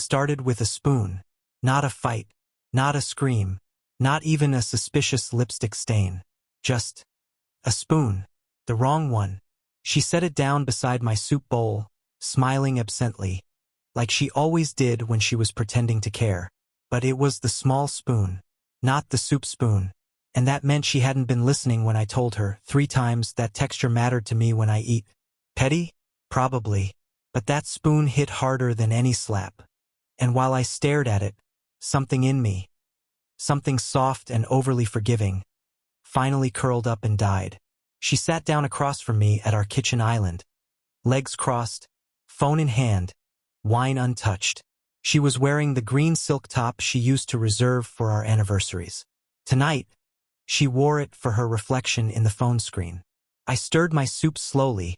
started with a spoon. Not a fight. Not a scream. Not even a suspicious lipstick stain. Just a spoon. The wrong one. She set it down beside my soup bowl, smiling absently, like she always did when she was pretending to care. But it was the small spoon, not the soup spoon. And that meant she hadn't been listening when I told her 3 times that texture mattered to me when I eat. Petty? Probably. But that spoon hit harder than any slap. And while I stared at it, something in me, something soft and overly forgiving, finally curled up and died. She sat down across from me at our kitchen island, legs crossed, phone in hand, wine untouched. She was wearing the green silk top she used to reserve for our anniversaries. Tonight, she wore it for her reflection in the phone screen. I stirred my soup slowly,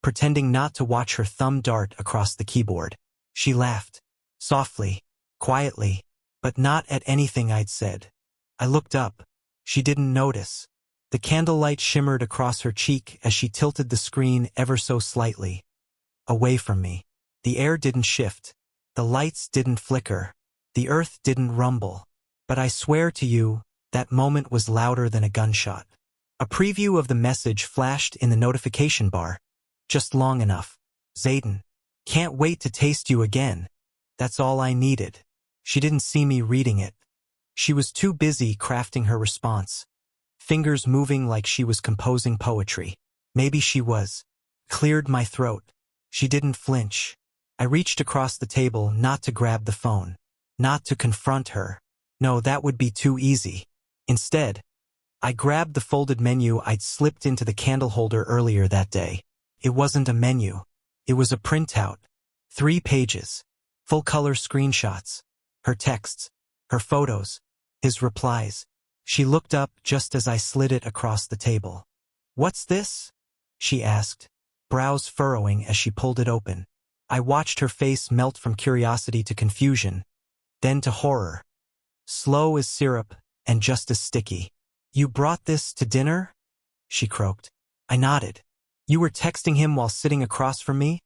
pretending not to watch her thumb dart across the keyboard. She laughed, softly, quietly, but not at anything I'd said. I looked up. She didn't notice. The candlelight shimmered across her cheek as she tilted the screen ever so slightly, away from me. The air didn't shift. The lights didn't flicker. The earth didn't rumble. But I swear to you, that moment was louder than a gunshot. A preview of the message flashed in the notification bar. Just long enough. Zayden. Can't wait to taste you again. That's all I needed. She didn't see me reading it. She was too busy crafting her response, fingers moving like she was composing poetry. Maybe she was. Cleared my throat. She didn't flinch. I reached across the table not to grab the phone, not to confront her. No, that would be too easy. Instead, I grabbed the folded menu I'd slipped into the candle holder earlier that day. It wasn't a menu. It was a printout. 3 pages. Full-color screenshots. Her texts. Her photos. His replies. She looked up just as I slid it across the table. "What's this?" she asked, brows furrowing as she pulled it open. I watched her face melt from curiosity to confusion, then to horror. Slow as syrup and just as sticky. "You brought this to dinner?" she croaked. I nodded. "You were texting him while sitting across from me?"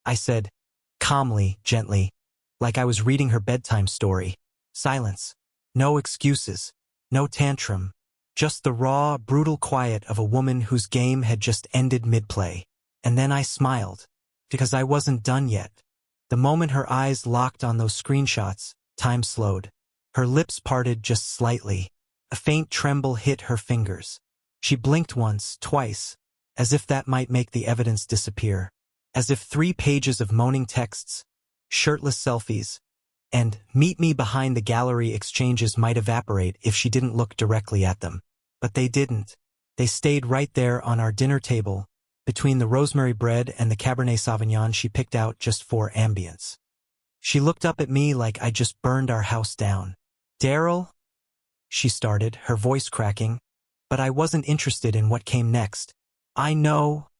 I said, calmly, gently, like I was reading her bedtime story. Silence. No excuses. No tantrum. Just the raw, brutal quiet of a woman whose game had just ended mid-play. And then I smiled, because I wasn't done yet. The moment her eyes locked on those screenshots, time slowed. Her lips parted just slightly. A faint tremble hit her fingers. She blinked once, twice, as if that might make the evidence disappear. As if 3 pages of moaning texts, shirtless selfies, and "meet me behind the gallery" exchanges might evaporate if she didn't look directly at them. But they didn't. They stayed right there on our dinner table, between the rosemary bread and the Cabernet Sauvignon she picked out just for ambience. She looked up at me like I just burned our house down. "Daryl?" she started, her voice cracking, but I wasn't interested in what came next. "I know,"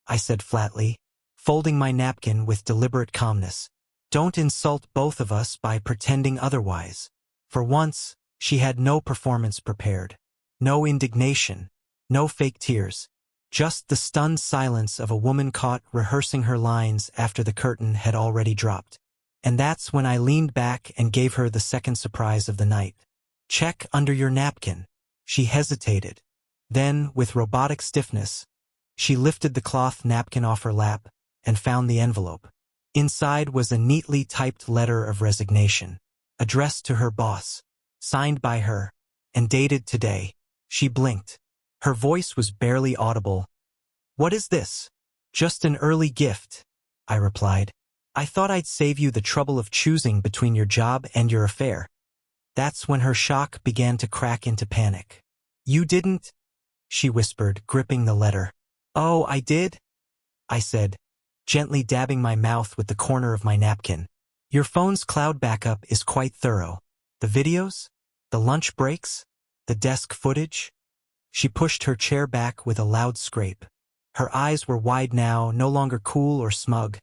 I said flatly, folding my napkin with deliberate calmness. "Don't insult both of us by pretending otherwise." For once, she had no performance prepared. No indignation. No fake tears. Just the stunned silence of a woman caught rehearsing her lines after the curtain had already dropped. And that's when I leaned back and gave her the second surprise of the night. "Check under your napkin." She hesitated. Then, with robotic stiffness, she lifted the cloth napkin off her lap and found the envelope. Inside was a neatly typed letter of resignation, addressed to her boss, signed by her, and dated today. She blinked. Her voice was barely audible. "What is this?" "Just an early gift," I replied. "I thought I'd save you the trouble of choosing between your job and your affair." That's when her shock began to crack into panic. "You didn't?" she whispered, gripping the letter. "Oh, I did?" I said, gently dabbing my mouth with the corner of my napkin. "Your phone's cloud backup is quite thorough. The videos? The lunch breaks? The desk footage?" She pushed her chair back with a loud scrape. Her eyes were wide now, no longer cool or smug,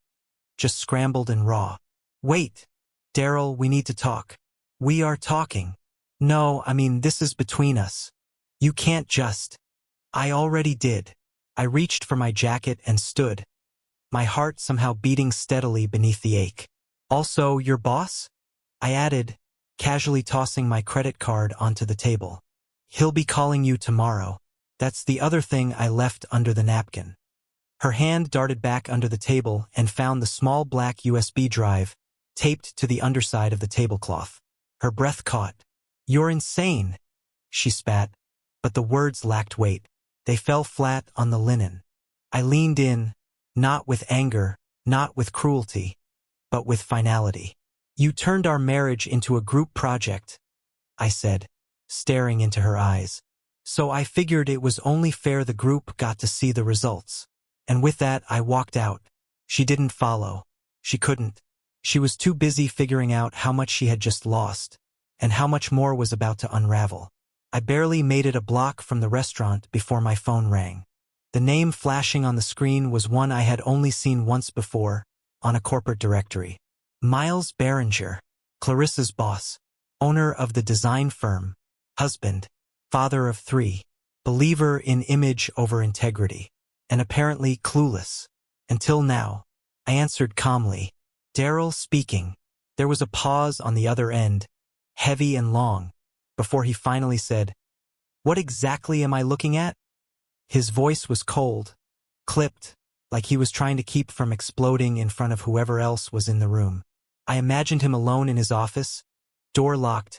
just scrambled and raw. "Wait, Daryl, we need to talk." "We are talking." "No, I mean this is between us. You can't just." "I already did." I reached for my jacket and stood, my heart somehow beating steadily beneath the ache. Also, your boss? I added, casually tossing my credit card onto the table. He'll be calling you tomorrow. That's the other thing I left under the napkin. Her hand darted back under the table and found the small black USB drive taped to the underside of the tablecloth. Her breath caught. You're insane, she spat, but the words lacked weight. They fell flat on the linen. I leaned in, not with anger, not with cruelty, but with finality. You turned our marriage into a group project, I said, staring into her eyes. So I figured it was only fair the group got to see the results. And with that, I walked out. She didn't follow. She couldn't. She was too busy figuring out how much she had just lost, and how much more was about to unravel. I barely made it a block from the restaurant before my phone rang. The name flashing on the screen was one I had only seen once before, on a corporate directory. Miles Behringer, Clarissa's boss, owner of the design firm, husband, father of 3, believer in image over integrity, and apparently clueless. Until now, I answered calmly. Daryl speaking. There was a pause on the other end, heavy and long, before he finally said, What exactly am I looking at? His voice was cold, clipped, like he was trying to keep from exploding in front of whoever else was in the room. I imagined him alone in his office, door locked,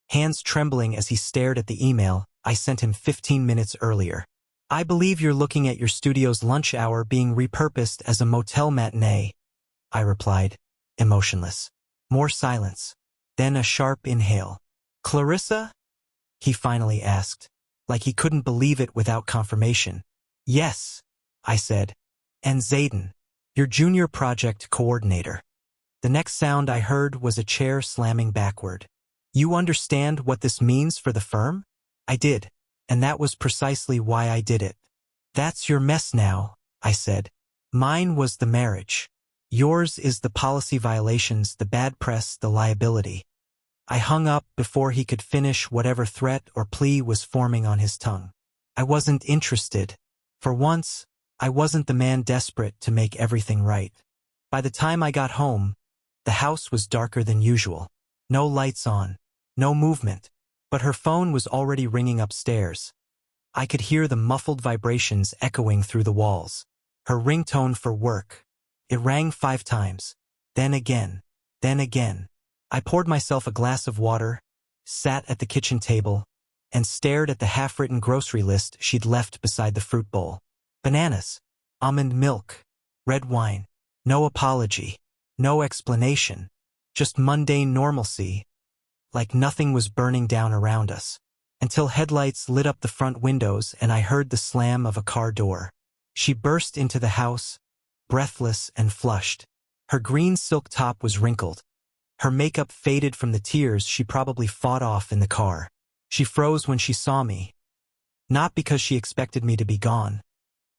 hands trembling as he stared at the email I sent him 15 minutes earlier. I believe you're looking at your studio's lunch hour being repurposed as a motel matinee, I replied, emotionless. More silence, then a sharp inhale. Clarissa? He finally asked, like he couldn't believe it without confirmation. Yes, I said. And Zayden, your junior project coordinator. The next sound I heard was a chair slamming backward. You understand what this means for the firm? I did, and that was precisely why I did it. That's your mess now, I said. Mine was the marriage. Yours is the policy violations, the bad press, the liability. I hung up before he could finish whatever threat or plea was forming on his tongue. I wasn't interested. For once, I wasn't the man desperate to make everything right. By the time I got home, the house was darker than usual. No lights on, no movement, but her phone was already ringing upstairs. I could hear the muffled vibrations echoing through the walls. Her ringtone for work. It rang 5 times, then again, then again. I poured myself a glass of water, sat at the kitchen table, and stared at the half-written grocery list she'd left beside the fruit bowl. Bananas, almond milk, red wine, no apology, no explanation, just mundane normalcy, like nothing was burning down around us, until headlights lit up the front windows and I heard the slam of a car door. She burst into the house, breathless and flushed. Her green silk top was wrinkled. Her makeup faded from the tears she probably fought off in the car. She froze when she saw me, not because she expected me to be gone,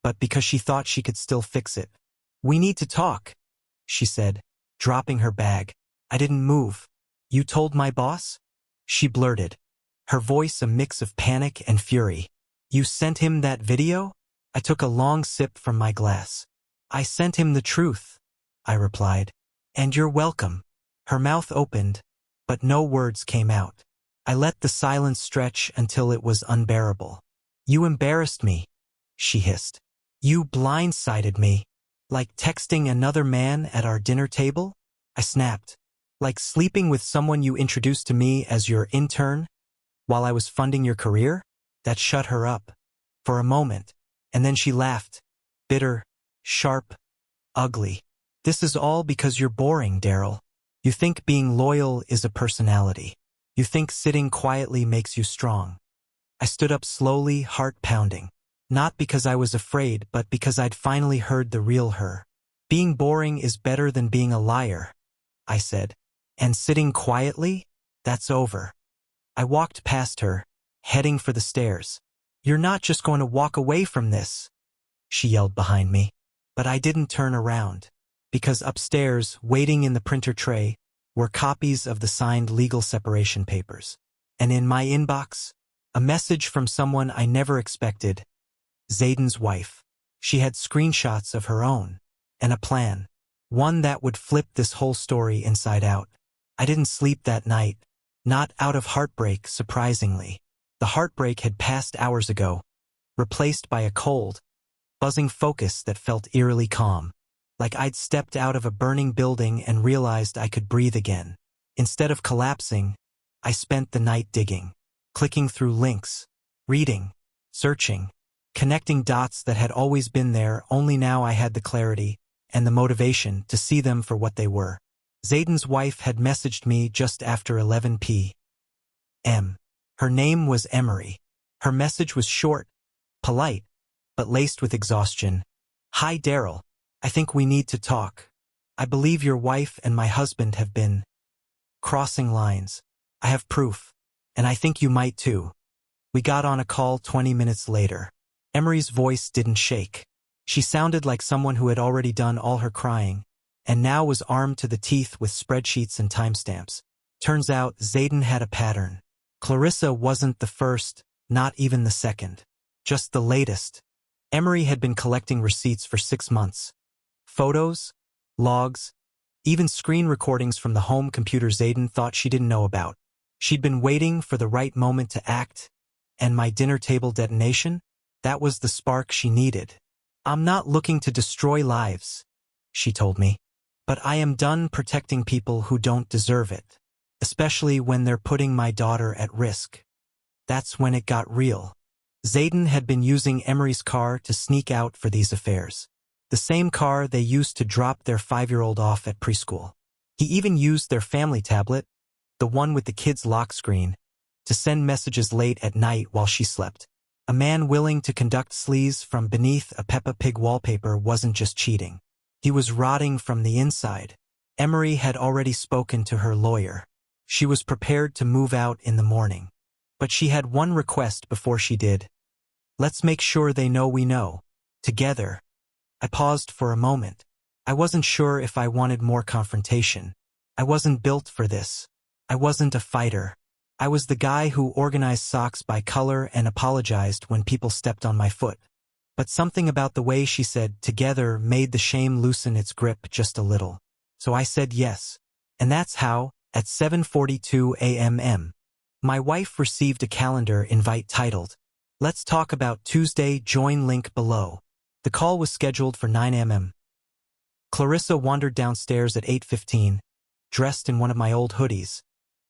but because she thought she could still fix it. We need to talk, she said, dropping her bag. I didn't move. You told my boss? She blurted, her voice a mix of panic and fury. You sent him that video? I took a long sip from my glass. I sent him the truth, I replied. And you're welcome. Her mouth opened, but no words came out. I let the silence stretch until it was unbearable. You embarrassed me, she hissed. You blindsided me. Like texting another man at our dinner table? I snapped. Like sleeping with someone you introduced to me as your intern while I was funding your career? That shut her up. For a moment. And then she laughed. Bitter, sharp, ugly. This is all because you're boring, Daryl. You think being loyal is a personality. You think sitting quietly makes you strong. I stood up slowly, heart pounding. Not because I was afraid, but because I'd finally heard the real her. Being boring is better than being a liar, I said. And sitting quietly? That's over. I walked past her, heading for the stairs. You're not just going to walk away from this, she yelled behind me. But I didn't turn around, because upstairs, waiting in the printer tray, were copies of the signed legal separation papers. And in my inbox, a message from someone I never expected, Zayden's wife. She had screenshots of her own, and a plan. One that would flip this whole story inside out. I didn't sleep that night. Not out of heartbreak, surprisingly. The heartbreak had passed hours ago, replaced by a cold, buzzing focus that felt eerily calm. Like I'd stepped out of a burning building and realized I could breathe again. Instead of collapsing, I spent the night digging, clicking through links, reading, searching, connecting dots that had always been there, only now I had the clarity and the motivation to see them for what they were. Zayden's wife had messaged me just after 11 p.m. Her name was Emery. Her message was short, polite, but laced with exhaustion. "Hi Daryl, I think we need to talk. I believe your wife and my husband have been crossing lines. I have proof, and I think you might too." We got on a call 20 minutes later. Emery's voice didn't shake. She sounded like someone who had already done all her crying, and now was armed to the teeth with spreadsheets and timestamps. Turns out Zayden had a pattern. Clarissa wasn't the first, not even the second. Just the latest. Emery had been collecting receipts for 6 months. Photos, logs, even screen recordings from the home computer Zayden thought she didn't know about. She'd been waiting for the right moment to act, and my dinner table detonation? That was the spark she needed. "I'm not looking to destroy lives," she told me, "but I am done protecting people who don't deserve it, especially when they're putting my daughter at risk." That's when it got real. Zayden had been using Emery's car to sneak out for these affairs. The same car they used to drop their 5-year-old off at preschool. He even used their family tablet, the one with the kid's lock screen, to send messages late at night while she slept. A man willing to conduct sleaze from beneath a Peppa Pig wallpaper wasn't just cheating. He was rotting from the inside. Emery had already spoken to her lawyer. She was prepared to move out in the morning. But she had one request before she did. "Let's make sure they know we know. Together." I paused for a moment. I wasn't sure if I wanted more confrontation. I wasn't built for this. I wasn't a fighter. I was the guy who organized socks by color and apologized when people stepped on my foot. But something about the way she said "together" made the shame loosen its grip just a little. So I said yes. And that's how, at 7:42 a.m., my wife received a calendar invite titled, "Let's talk about Tuesday, join link below." The call was scheduled for 9 a.m. Clarissa wandered downstairs at 8:15, dressed in one of my old hoodies,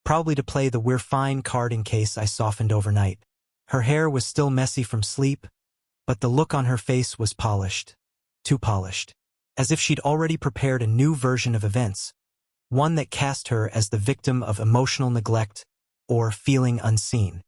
probably to play the "we're fine" card in case I softened overnight. Her hair was still messy from sleep, but the look on her face was polished. Too polished. As if she'd already prepared a new version of events, one that cast her as the victim of emotional neglect or feeling unseen.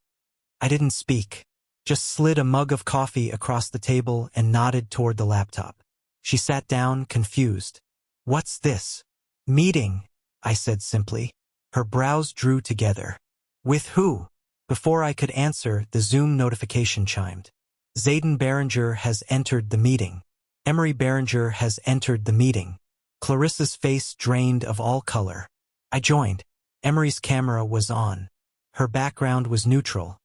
I didn't speak, just slid a mug of coffee across the table and nodded toward the laptop. She sat down, confused. "What's this?" "Meeting," I said simply. Her brows drew together. "With who?" Before I could answer, the Zoom notification chimed. "Zayden Berenger has entered the meeting. Emery Berenger has entered the meeting." Clarissa's face drained of all color. I joined. Emery's camera was on. Her background was neutral,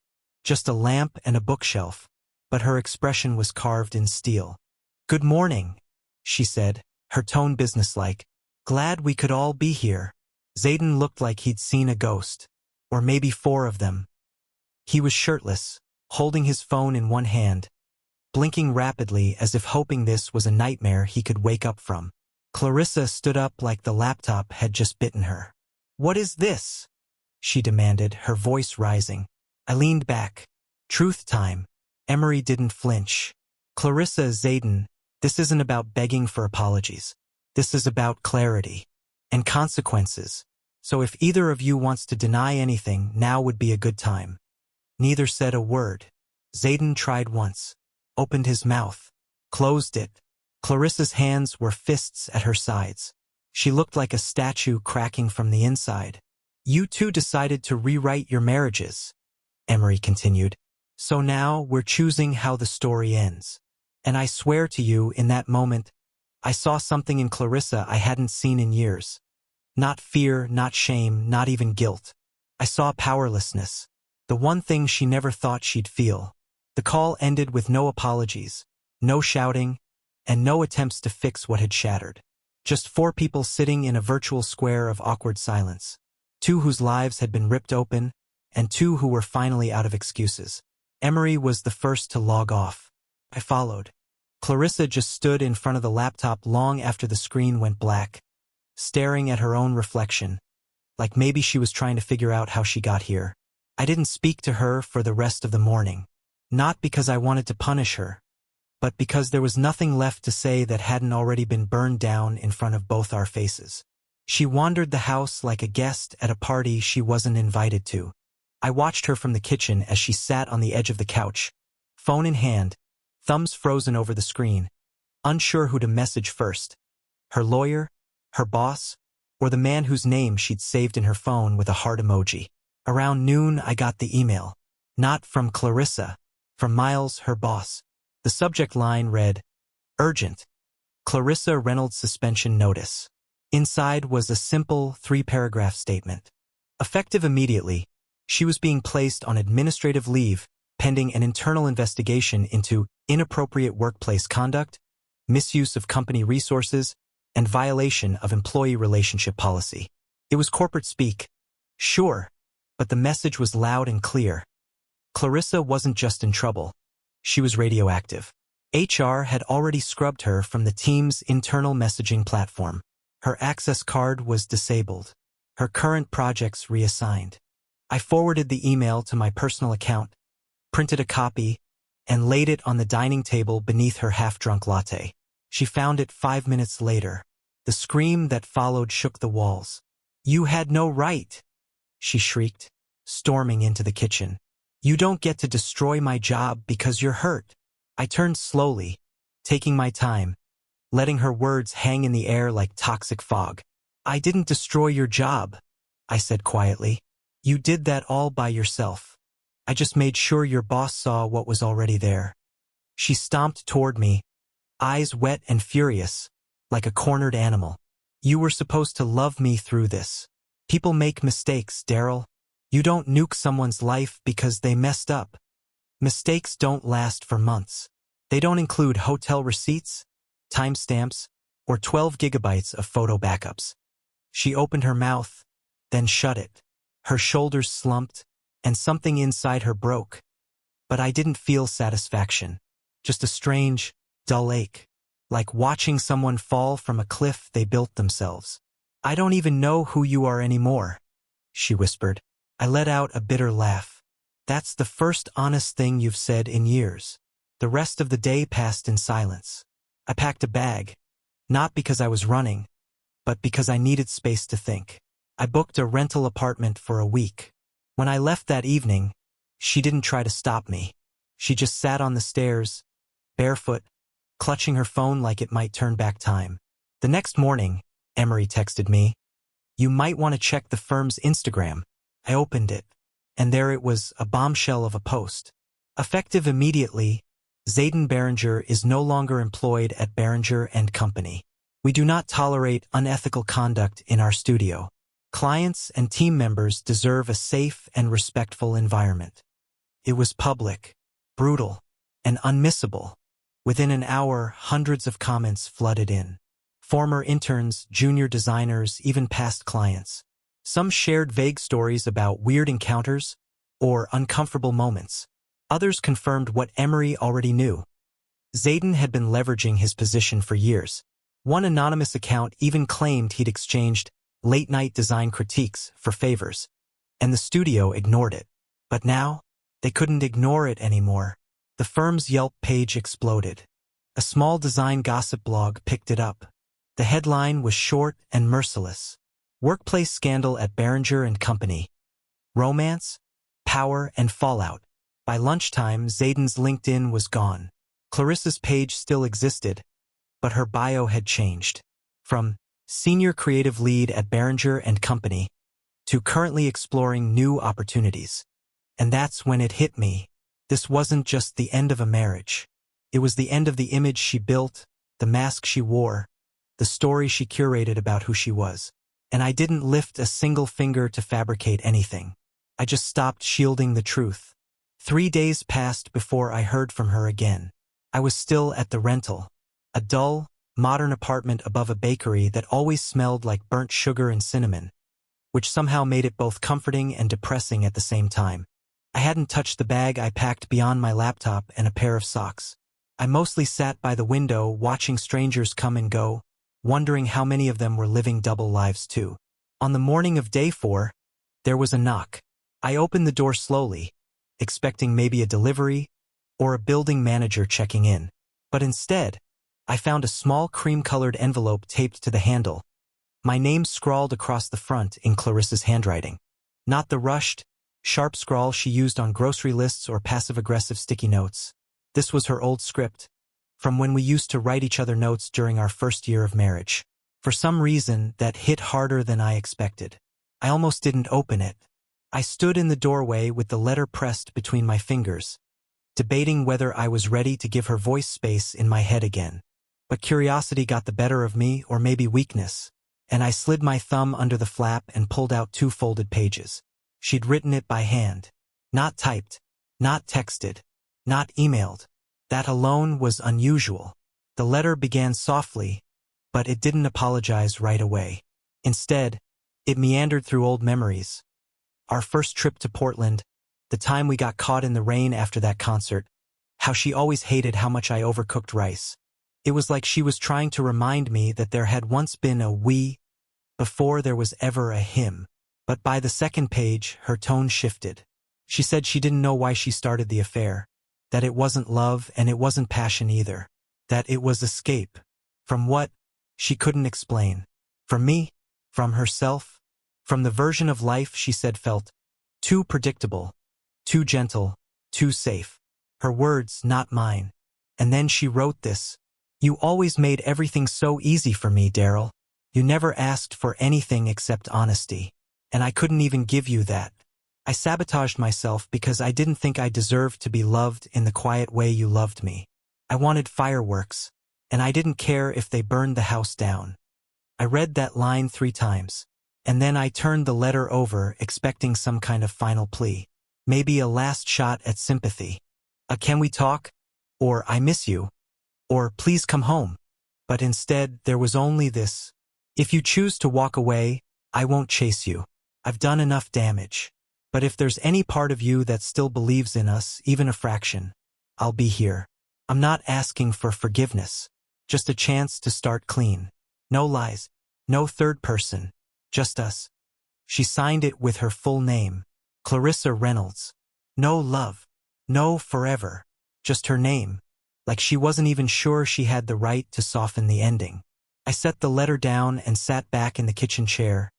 just a lamp and a bookshelf, but her expression was carved in steel. "Good morning," she said, her tone businesslike. "Glad we could all be here." Zayden looked like he'd seen a ghost, or maybe 4 of them. He was shirtless, holding his phone in one hand, blinking rapidly as if hoping this was a nightmare he could wake up from. Clarissa stood up like the laptop had just bitten her. "What is this?" she demanded, her voice rising. I leaned back. "Truth time." Emery didn't flinch. "Clarissa, Zayden, this isn't about begging for apologies. This is about clarity. And consequences. So if either of you wants to deny anything, now would be a good time." Neither said a word. Zayden tried once. Opened his mouth. Closed it. Clarissa's hands were fists at her sides. She looked like a statue cracking from the inside. "You two decided to rewrite your marriages," Emery continued. "So now we're choosing how the story ends. And I swear to you, in that moment, I saw something in Clarissa I hadn't seen in years. Not fear, not shame, not even guilt. I saw powerlessness. The one thing she never thought she'd feel." The call ended with no apologies, no shouting, and no attempts to fix what had shattered. Just 4 people sitting in a virtual square of awkward silence. 2 whose lives had been ripped open, and 2 who were finally out of excuses. Emery was the first to log off. I followed. Clarissa just stood in front of the laptop long after the screen went black, staring at her own reflection, like maybe she was trying to figure out how she got here. I didn't speak to her for the rest of the morning. Not because I wanted to punish her, but because there was nothing left to say that hadn't already been burned down in front of both our faces. She wandered the house like a guest at a party she wasn't invited to. I watched her from the kitchen as she sat on the edge of the couch, phone in hand, thumbs frozen over the screen, unsure who to message first. Her lawyer, her boss, or the man whose name she'd saved in her phone with a heart emoji. Around noon, I got the email. Not from Clarissa, from Miles, her boss. The subject line read, "Urgent. Clarissa Reynolds suspension notice." Inside was a simple 3-paragraph statement. Effective immediately, she was being placed on administrative leave pending an internal investigation into inappropriate workplace conduct, misuse of company resources, and violation of employee relationship policy. It was corporate speak, sure, but the message was loud and clear. Clarissa wasn't just in trouble. She was radioactive. HR had already scrubbed her from the team's internal messaging platform. Her access card was disabled. Her current projects reassigned. I forwarded the email to my personal account, printed a copy, and laid it on the dining table beneath her half-drunk latte. She found it 5 minutes later. The scream that followed shook the walls. "You had no right," she shrieked, storming into the kitchen. "You don't get to destroy my job because you're hurt." I turned slowly, taking my time, letting her words hang in the air like toxic fog. "I didn't destroy your job," I said quietly. "You did that all by yourself. I just made sure your boss saw what was already there." She stomped toward me, eyes wet and furious, like a cornered animal. "You were supposed to love me through this. People make mistakes, Daryl. You don't nuke someone's life because they messed up. Mistakes don't last for months. They don't include hotel receipts, timestamps, or 12 gigabytes of photo backups." She opened her mouth, then shut it. Her shoulders slumped, and something inside her broke. But I didn't feel satisfaction, just a strange, dull ache, like watching someone fall from a cliff they built themselves. "I don't even know who you are anymore," she whispered. I let out a bitter laugh. "That's the first honest thing you've said in years." The rest of the day passed in silence. I packed a bag, not because I was running, but because I needed space to think. I booked a rental apartment for a week. When I left that evening, she didn't try to stop me. She just sat on the stairs, barefoot, clutching her phone like it might turn back time. The next morning, Emery texted me, "You might want to check the firm's Instagram." I opened it, and there it was, a bombshell of a post. Effective immediately, Zayden Berenger is no longer employed at Berenger and Company. We do not tolerate unethical conduct in our studio. Clients and team members deserve a safe and respectful environment. It was public, brutal, and unmissable. Within an hour, hundreds of comments flooded in. Former interns, junior designers, even past clients. Some shared vague stories about weird encounters or uncomfortable moments. Others confirmed what Emery already knew. Zayden had been leveraging his position for years. One anonymous account even claimed he'd exchanged late-night design critiques for favors, and the studio ignored it. But now, they couldn't ignore it anymore. The firm's Yelp page exploded. A small design gossip blog picked it up. The headline was short and merciless. "Workplace scandal at Berenger and Company. Romance, power, and fallout." By lunchtime, Zayden's LinkedIn was gone. Clarissa's page still existed, but her bio had changed. From senior creative lead at Berenger and Company to currently exploring new opportunities. And that's when it hit me. This wasn't just the end of a marriage. It was the end of the image she built, the mask she wore, the story she curated about who she was. And I didn't lift a single finger to fabricate anything. I just stopped shielding the truth. 3 days passed before I heard from her again. I was still at the rental, a dull, modern apartment above a bakery that always smelled like burnt sugar and cinnamon, which somehow made it both comforting and depressing at the same time. I hadn't touched the bag I packed beyond my laptop and a pair of socks. I mostly sat by the window watching strangers come and go, wondering how many of them were living double lives too. On the morning of day 4, there was a knock. I opened the door slowly, expecting maybe a delivery or a building manager checking in. But instead, I found a small cream-colored envelope taped to the handle, my name scrawled across the front in Clarissa's handwriting. Not the rushed, sharp scrawl she used on grocery lists or passive-aggressive sticky notes. This was her old script, from when we used to write each other notes during our first year of marriage. For some reason, that hit harder than I expected. I almost didn't open it. I stood in the doorway with the letter pressed between my fingers, debating whether I was ready to give her voice space in my head again. But curiosity got the better of me, or maybe weakness, and I slid my thumb under the flap and pulled out 2 folded pages. She'd written it by hand. Not typed, not texted, not emailed. That alone was unusual. The letter began softly, but it didn't apologize right away. Instead, it meandered through old memories. Our first trip to Portland, the time we got caught in the rain after that concert, how she always hated how much I overcooked rice. It was like she was trying to remind me that there had once been a we before there was ever a him. But by the second page, her tone shifted. She said she didn't know why she started the affair, that it wasn't love and it wasn't passion either, that it was escape. From what? She couldn't explain. From me? From herself? From the version of life she said felt too predictable, too gentle, too safe. Her words, not mine. And then she wrote this. You always made everything so easy for me, Daryl. You never asked for anything except honesty. And I couldn't even give you that. I sabotaged myself because I didn't think I deserved to be loved in the quiet way you loved me. I wanted fireworks, and I didn't care if they burned the house down. I read that line 3 times, and then I turned the letter over expecting some kind of final plea. Maybe a last shot at sympathy. A can we talk? Or I miss you. Or please come home. But instead, there was only this. If you choose to walk away, I won't chase you. I've done enough damage. But if there's any part of you that still believes in us, even a fraction, I'll be here. I'm not asking for forgiveness. Just a chance to start clean. No lies. No third person. Just us. She signed it with her full name. Clarissa Reynolds. No love. No forever. Just her name. Like she wasn't even sure she had the right to soften the ending. I set the letter down and sat back in the kitchen chair,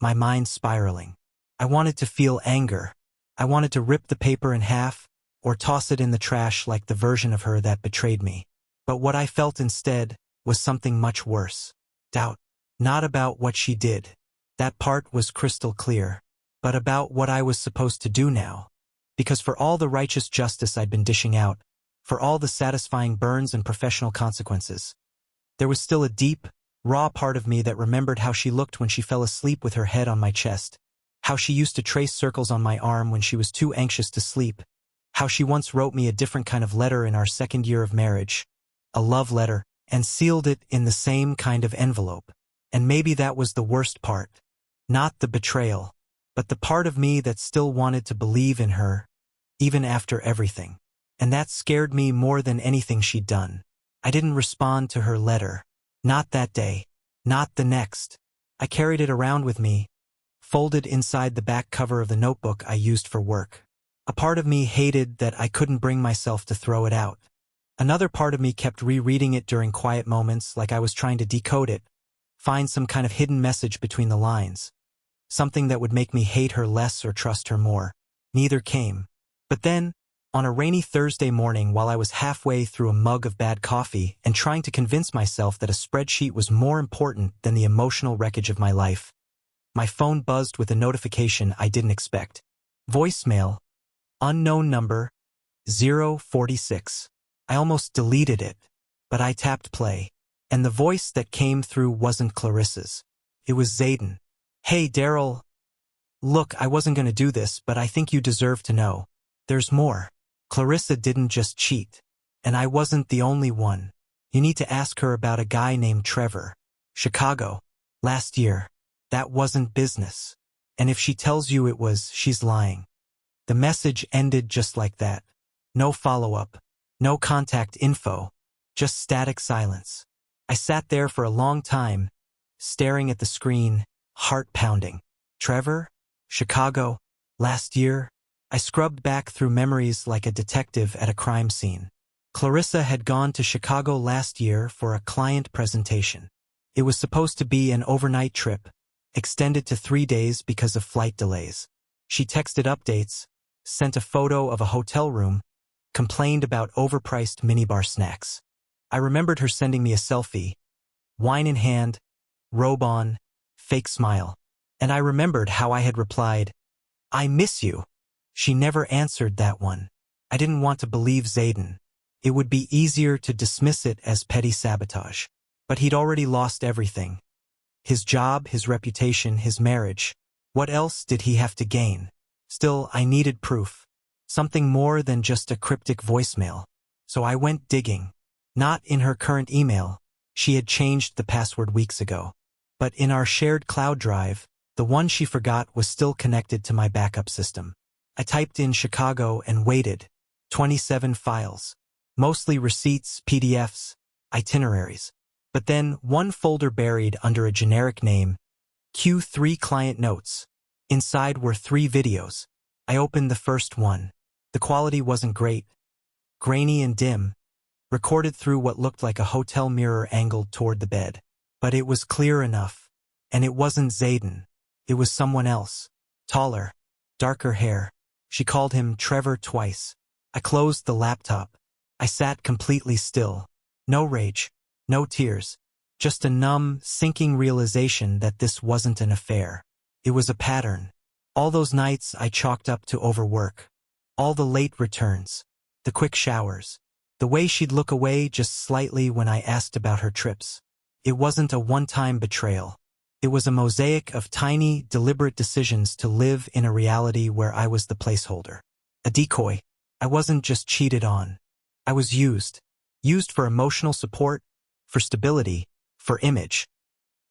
my mind spiraling. I wanted to feel anger. I wanted to rip the paper in half, or toss it in the trash like the version of her that betrayed me. But what I felt instead was something much worse. Doubt. Not about what she did. That part was crystal clear. But about what I was supposed to do now. Because for all the righteous justice I'd been dishing out, for all the satisfying burns and professional consequences, there was still a deep, raw part of me that remembered how she looked when she fell asleep with her head on my chest, how she used to trace circles on my arm when she was too anxious to sleep, how she once wrote me a different kind of letter in our second year of marriage, a love letter, and sealed it in the same kind of envelope. And maybe that was the worst part. Not the betrayal, but the part of me that still wanted to believe in her, even after everything. And that scared me more than anything she'd done. I didn't respond to her letter. Not that day. Not the next. I carried it around with me, folded inside the back cover of the notebook I used for work. A part of me hated that I couldn't bring myself to throw it out. Another part of me kept rereading it during quiet moments like I was trying to decode it, find some kind of hidden message between the lines. Something that would make me hate her less or trust her more. Neither came. But then, on a rainy Thursday morning while I was halfway through a mug of bad coffee and trying to convince myself that a spreadsheet was more important than the emotional wreckage of my life, my phone buzzed with a notification I didn't expect. Voicemail. Unknown number. 046. I almost deleted it, but I tapped play. And the voice that came through wasn't Clarissa's. It was Zayden. Hey, Daryl. Look, I wasn't going to do this, but I think you deserve to know. There's more. Clarissa didn't just cheat. And I wasn't the only one. You need to ask her about a guy named Trevor. Chicago. Last year. That wasn't business. And if she tells you it was, she's lying. The message ended just like that. No follow-up. No contact info. Just static silence. I sat there for a long time, staring at the screen, heart pounding. Trevor? Chicago? Last year? I scrubbed back through memories like a detective at a crime scene. Clarissa had gone to Chicago last year for a client presentation. It was supposed to be an overnight trip, extended to 3 days because of flight delays. She texted updates, sent a photo of a hotel room, complained about overpriced minibar snacks. I remembered her sending me a selfie, wine in hand, robe on, fake smile. And I remembered how I had replied, "I miss you." She never answered that one. I didn't want to believe Zayden. It would be easier to dismiss it as petty sabotage. But he'd already lost everything. His job, his reputation, his marriage. What else did he have to gain? Still, I needed proof. Something more than just a cryptic voicemail. So I went digging. Not in her current email. She had changed the password weeks ago. But in our shared cloud drive, the one she forgot was still connected to my backup system. I typed in Chicago and waited. 27 files. Mostly receipts, PDFs, itineraries. But then one folder buried under a generic name, Q3 client notes. Inside were 3 videos. I opened the first one. The quality wasn't great. Grainy and dim. Recorded through what looked like a hotel mirror angled toward the bed. But it was clear enough. And it wasn't Zayden. It was someone else. Taller. Darker hair. She called him Trevor twice. I closed the laptop. I sat completely still. No rage. No tears. Just a numb, sinking realization that this wasn't an affair. It was a pattern. All those nights I chalked up to overwork. All the late returns. The quick showers. The way she'd look away just slightly when I asked about her trips. It wasn't a one-time betrayal. It was a mosaic of tiny, deliberate decisions to live in a reality where I was the placeholder. A decoy. I wasn't just cheated on. I was used. Used for emotional support, for stability, for image.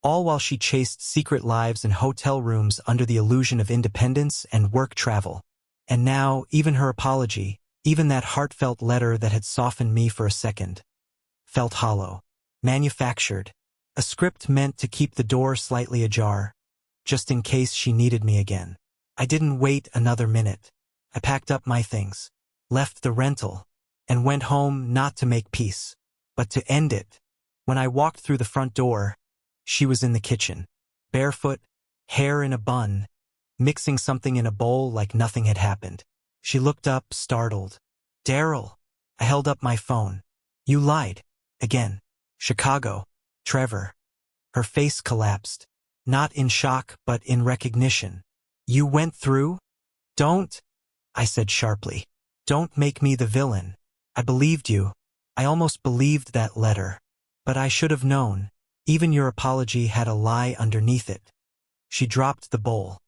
All while she chased secret lives in hotel rooms under the illusion of independence and work travel. And now, even her apology, even that heartfelt letter that had softened me for a second, felt hollow. Manufactured. A script meant to keep the door slightly ajar, just in case she needed me again. I didn't wait another minute. I packed up my things, left the rental, and went home not to make peace, but to end it. When I walked through the front door, she was in the kitchen, barefoot, hair in a bun, mixing something in a bowl like nothing had happened. She looked up, startled. "Daryl." I held up my phone. "You lied. Again. Chicago. Trevor." Her face collapsed, not in shock but in recognition. "You went through?" "Don't," I said sharply. "Don't make me the villain. I believed you. I almost believed that letter. But I should have known. Even your apology had a lie underneath it." She dropped the bowl.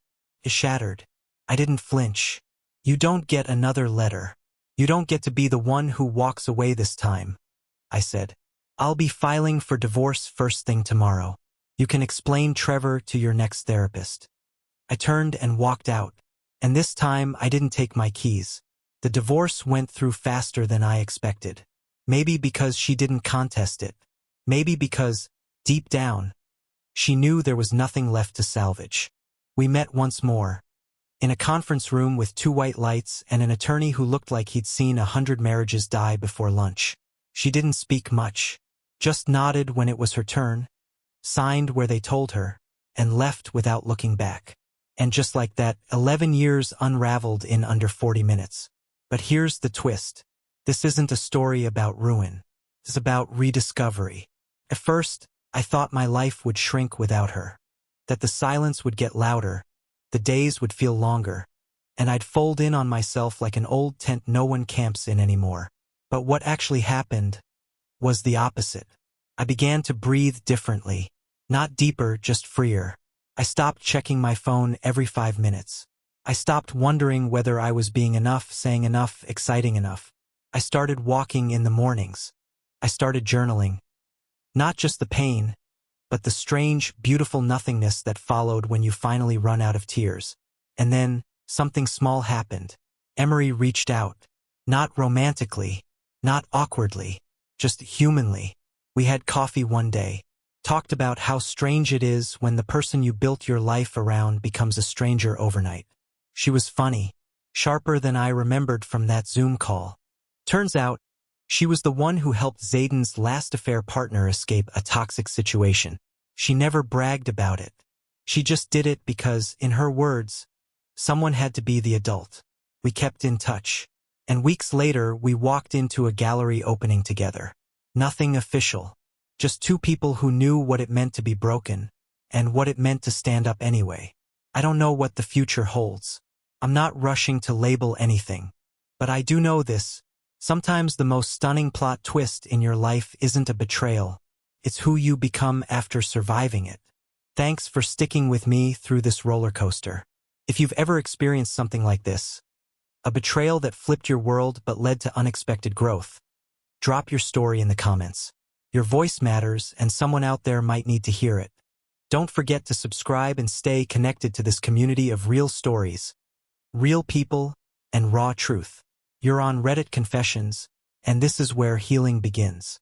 It shattered. I didn't flinch. "You don't get another letter. You don't get to be the one who walks away this time," I said. "I'll be filing for divorce first thing tomorrow. You can explain Trevor to your next therapist." I turned and walked out. And this time I didn't take my keys. The divorce went through faster than I expected. Maybe because she didn't contest it. Maybe because, deep down, she knew there was nothing left to salvage. We met once more. In a conference room with 2 white lights and an attorney who looked like he'd seen 100 marriages die before lunch. She didn't speak much. Just nodded when it was her turn, signed where they told her, and left without looking back. And just like that, 11 years unraveled in under 40 minutes. But here's the twist. This isn't a story about ruin. It's about rediscovery. At first, I thought my life would shrink without her. That the silence would get louder, the days would feel longer, and I'd fold in on myself like an old tent no one camps in anymore. But what actually happened was the opposite. I began to breathe differently. Not deeper, just freer. I stopped checking my phone every 5 minutes. I stopped wondering whether I was being enough, saying enough, exciting enough. I started walking in the mornings. I started journaling. Not just the pain, but the strange, beautiful nothingness that followed when you finally run out of tears. And then, something small happened. Emery reached out. Not romantically, not awkwardly, just humanly. We had coffee one day, talked about how strange it is when the person you built your life around becomes a stranger overnight. She was funny, sharper than I remembered from that Zoom call. Turns out, she was the one who helped Zayden's last affair partner escape a toxic situation. She never bragged about it. She just did it because, in her words, someone had to be the adult. We kept in touch. And weeks later, we walked into a gallery opening together. Nothing official. Just two people who knew what it meant to be broken, and what it meant to stand up anyway. I don't know what the future holds. I'm not rushing to label anything. But I do know this. Sometimes the most stunning plot twist in your life isn't a betrayal. It's who you become after surviving it. Thanks for sticking with me through this roller coaster. If you've ever experienced something like this, a betrayal that flipped your world but led to unexpected growth, drop your story in the comments. Your voice matters, and someone out there might need to hear it. Don't forget to subscribe and stay connected to this community of real stories, real people, and raw truth. You're on Reddit Confessions, and this is where healing begins.